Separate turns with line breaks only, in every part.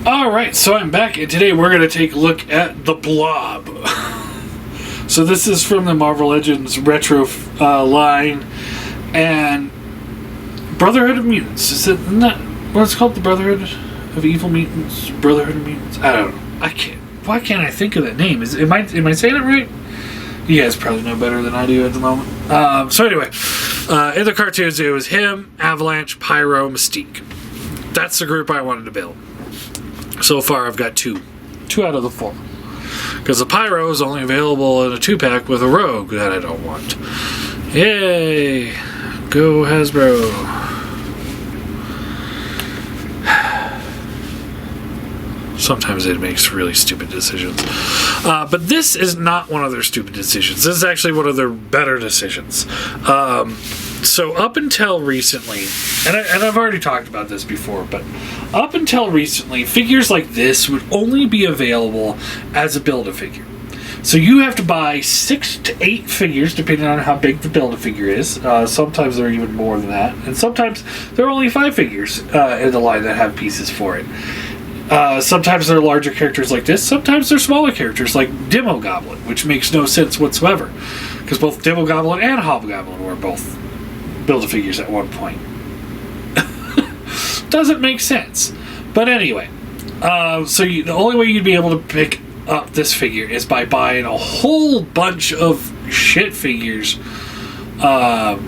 Alright, so I'm back, and today we're going to take a look at the Blob. So this is from the Marvel Legends Retro line, and Brotherhood of Mutants. Isn't that what it's called? The Brotherhood of Evil Mutants? Brotherhood of Mutants? I don't know. Why can't I think of that name? Am I saying it right? You guys probably know better than I do at the moment. So anyway, in the cartoons it was him, Avalanche, Pyro, Mystique. That's the group I wanted to build. So far I've got two out of the 4. Because the Pyro is only available in a 2-pack with a Rogue that I don't want. Yay! Go Hasbro. Sometimes it makes really stupid decisions. But this is not one of their stupid decisions. This is actually one of their better decisions. So up until recently, and I've already talked about this before, but up until recently, figures like this would only be available as a Build-A-Figure. So you have to buy 6 to 8 figures, depending on how big the Build-A-Figure is. Sometimes they're even more than that. And sometimes there are only 5 figures in the line that have pieces for it. Sometimes they're larger characters like this. Sometimes they're smaller characters like Demogoblin, which makes no sense whatsoever. Because both Demogoblin and Hobgoblin were both Build-A-Figures at one point. Doesn't make sense. But anyway, the only way you'd be able to pick up this figure is by buying a whole bunch of shit figures that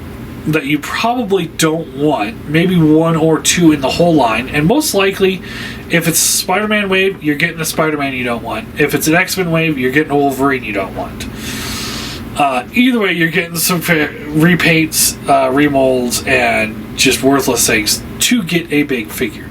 you probably don't want. Maybe 1 or 2 in the whole line. And most likely, if it's a Spider-Man wave, you're getting a Spider-Man you don't want. If it's an X-Men wave, you're getting a Wolverine you don't want. Either way, you're getting some repaints, remolds, and just worthless things to get a big figure.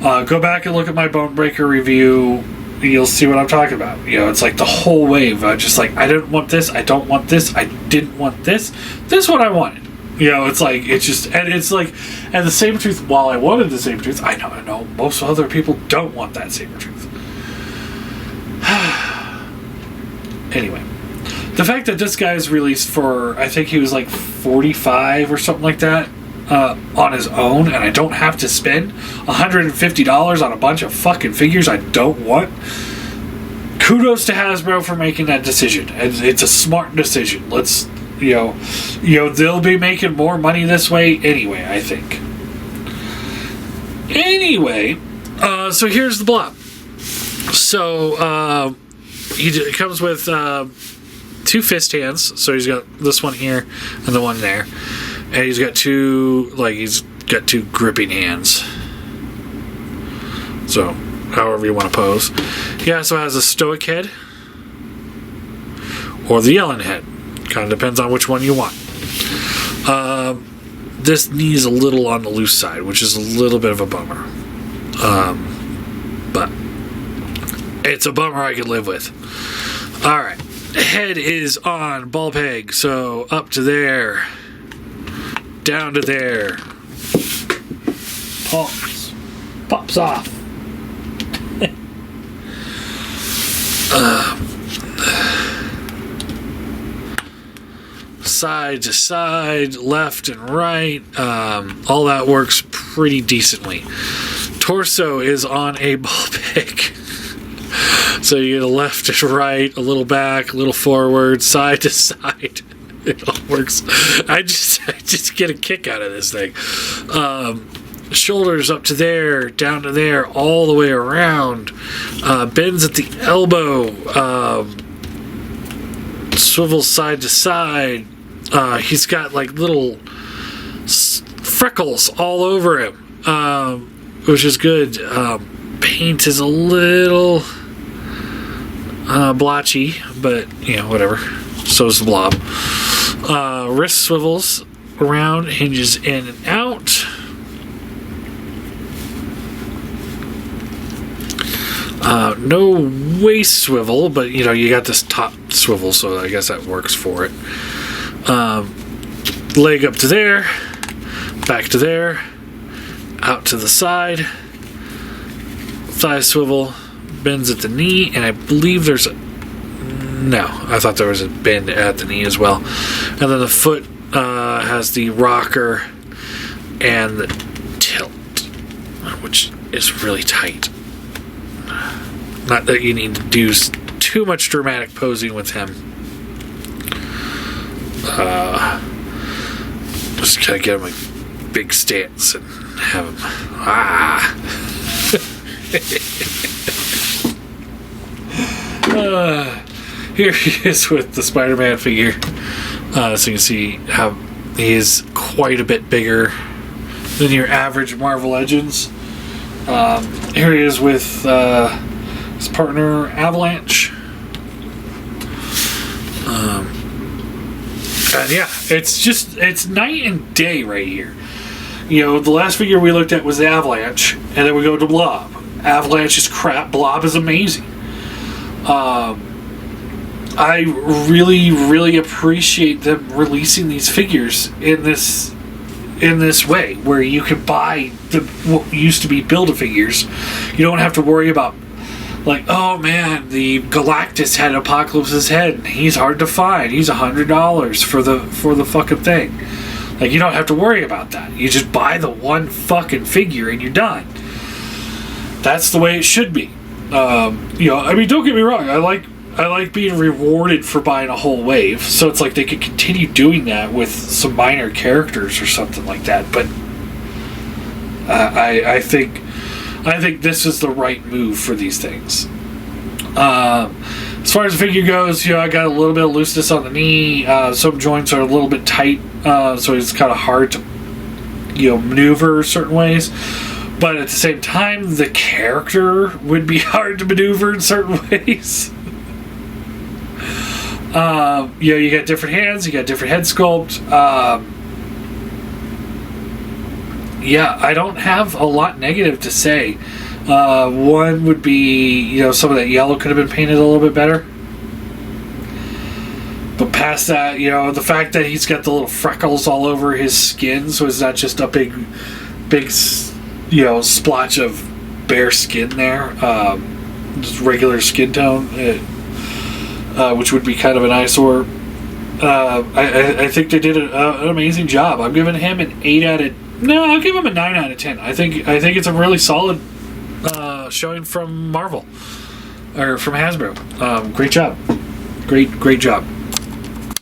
Go back and look at my Bonebreaker review. You'll see what I'm talking about. You know, it's like the whole wave. Just like, I didn't want this, I don't want this, I didn't want this. This is what I wanted. You know, it's like, it's just, and it's like, and the Sabretooth, while I wanted the Sabretooth, I know most other people don't want that Sabretooth. Anyway. The fact that this guy is released for, I think he was like $45 or something like that on his own, and I don't have to spend $150 on a bunch of fucking figures I don't want. Kudos to Hasbro for making that decision. It's a smart decision. Let's, you know, they'll be making more money this way anyway, I think. Anyway, so here's the Blob. So it comes with 2 fist hands, so he's got this one here and the one there, and he's got 2 gripping hands, so however you want to pose. He also has a stoic head or the yelling head, kind of depends on which one you want. This knee is a little on the loose side, which is a little bit of a bummer, but it's a bummer I could live with. Alright, head is on ball peg, so up to there, down to there, pops off. Side to side, left and right, all that works pretty decently. Torso is on a ball peg. So you get a left to right, a little back, a little forward, side to side. It all works. I just get a kick out of this thing. Shoulders up to there, down to there, all the way around. Bends at the elbow. Swivels side to side. He's got like little freckles all over him, which is good. Paint is a little blotchy, but you know, whatever. So's the Blob. Wrist swivels around, hinges in and out. No waist swivel, but you know, you got this top swivel, so I guess that works for it. Leg up to there, back to there, out to the side, thigh swivel, bends at the knee, and I believe there's a, no, I thought there was a bend at the knee as well. And then the foot has the rocker and the tilt, which is really tight. Not that you need to do too much dramatic posing with him. Just kind of get him a big stance and have him. Here he is with the Spider-Man figure. So you can see how he is quite a bit bigger than your average Marvel Legends. Here he is with his partner Avalanche. And yeah, it's night and day right here. You know, the last figure we looked at was the Avalanche, and then we go to Blob. Avalanche is crap, Blob is amazing. I really, really appreciate them releasing these figures in this way, where you can buy what used to be Build-A-Figures. You don't have to worry about, like, oh man, the Galactus had Apocalypse's head, and he's hard to find. He's $100 for the fucking thing. Like, you don't have to worry about that. You just buy the one fucking figure and you're done. That's the way it should be. You know, I mean, don't get me wrong. I like being rewarded for buying a whole wave. So it's like they could continue doing that with some minor characters or something like that. But I think this is the right move for these things. As far as the figure goes, you know, I got a little bit of looseness on the knee. Some joints are a little bit tight, so it's kind of hard to, you know, maneuver certain ways. But at the same time, the character would be hard to maneuver in certain ways. You know, you got different hands, you got different head sculpt. Yeah, I don't have a lot negative to say. One would be, you know, some of that yellow could have been painted a little bit better. But past that, you know, the fact that he's got the little freckles all over his skin, so it's not just a big, you know, splotch of bare skin there, just regular skin tone, which would be kind of an eyesore. I think they did an amazing job. I'm giving him an 8 out of... No, I'll give him a 9 out of 10. I think it's a really solid showing from Marvel, or from Hasbro. Great job. Great job.